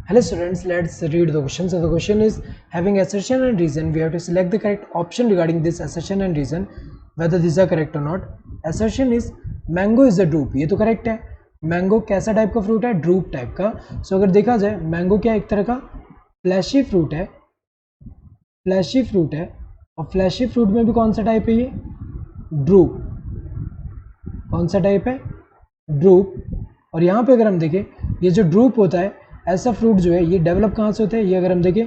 Hello students, let's read the question. So the question is, having assertion and reason, we have to select the correct option regarding this assertion and reason, whether these are correct or not. Assertion is mango is a drupe, ये तो correct है. Mango कैसा type का fruit है? Drupe type का. सो अगर देखा जाए मैंगो क्या एक तरह का फ्लैशी फ्रूट है, फ्लैशी फ्रूट है, और फ्लैशी फ्रूट में भी कौन सा टाइप है? ये ड्रूप. कौन सा टाइप है? ड्रूप. और यहाँ पे अगर हम देखें ये जो ड्रूप होता है, ऐसा फ्रूट जो है ये डेवलप कहाँ से होता है? ये अगर हम देखें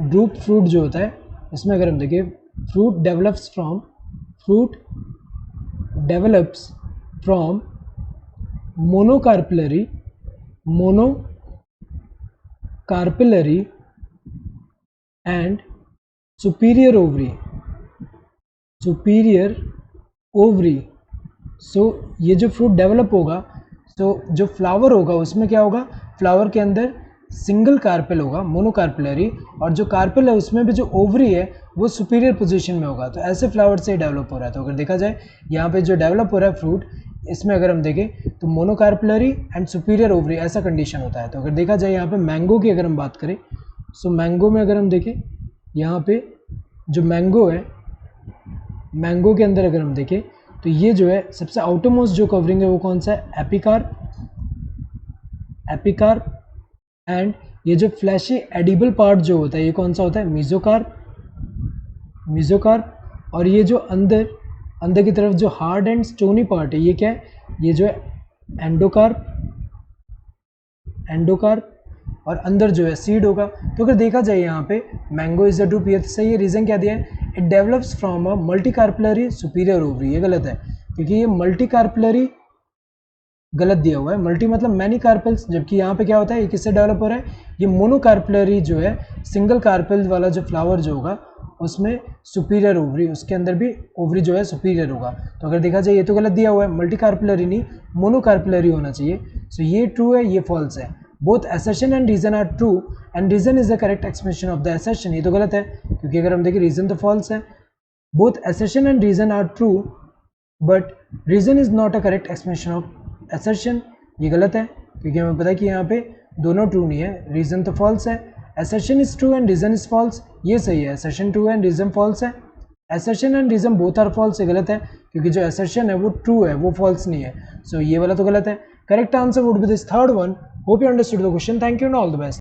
ड्रूप फ्रूट जो होता है, इसमें अगर हम देखें fruit develops from monocarpellary and superior ovary. So ये जो फ्रूट डेवलप होगा, तो जो फ्लावर होगा उसमें क्या होगा? फ्लावर के अंदर सिंगल कार्पेल होगा, मोनोकार्पिलरी, और जो कार्पेल है उसमें भी जो ओवरी है वो सुपीरियर पोजीशन में होगा. तो ऐसे फ्लावर से डेवलप हो रहा है. तो अगर देखा जाए यहाँ पे जो डेवलप हो रहा है फ्रूट, इसमें अगर हम देखें तो मोनोकार्पिलरी एंड सुपीरियर ओवरी ऐसा कंडीशन होता है. तो अगर देखा जाए यहाँ पे मैंगो की अगर हम बात करें, सो मैंगो में अगर हम देखें यहाँ पे जो मैंगो है, मैंगो के अंदर अगर हम देखें तो ये जो है सबसे आउटरमोस्ट जो कवरिंग है वो कौन सा है? एपिकार्प. एंड ये जो फ्लैशी एडिबल पार्ट जो होता है ये कौन सा होता है? मीजोकार्प. और ये जो अंदर की तरफ जो हार्ड एंड स्टोनी पार्ट है ये क्या है? ये जो है एंडोकार्प. और अंदर जो है सीड होगा. तो अगर देखा जाए यहाँ पे मैंगो इज अ ड्रूप, ये तो सही है. रीजन क्या दिया है? It develops from a multicarpellary superior ovary. ये गलत है क्योंकि ये मल्टीकार्पिलरी गलत दिया हुआ है. मल्टी मतलब मैनी कार्पेल्स, जबकि यहाँ पे क्या होता है? ये किससे डेवलप हो रहा है? ये मोनोकार्पिलरी जो है सिंगल कार्पेल वाला जो फ्लावर जो होगा उसमें सुपीरियर ओवरी, उसके अंदर भी ओवरी जो है सुपीरियर होगा. तो अगर देखा जाए ये तो गलत दिया हुआ है, मल्टीकार्पिलरी नहीं मोनोकार्पिलरी होना चाहिए. सो ये ट्रू है, ये फॉल्स है. Both assertion and reason are true and reason is the correct explanation of the assertion. ये तो गलत है क्योंकि अगर हम देखें रीजन तो फॉल्स है. Both assertion and reason are true but reason is not a correct explanation of assertion. ये गलत है क्योंकि हमें पता है कि यहाँ पे दोनों ट्रू नहीं है. रीजन तो फॉल्स है. assertion is true and reason is false, ये सही है. assertion ट्रू है एंड रीजन फॉल्स है. assertion and reason both are false, ये गलत है क्योंकि जो assertion है वो ट्रू है, वो फॉल्स नहीं है. सो ये वाला तो गलत है. Correct answer would be this third one. Hope you understood the question. Thank you and all the best.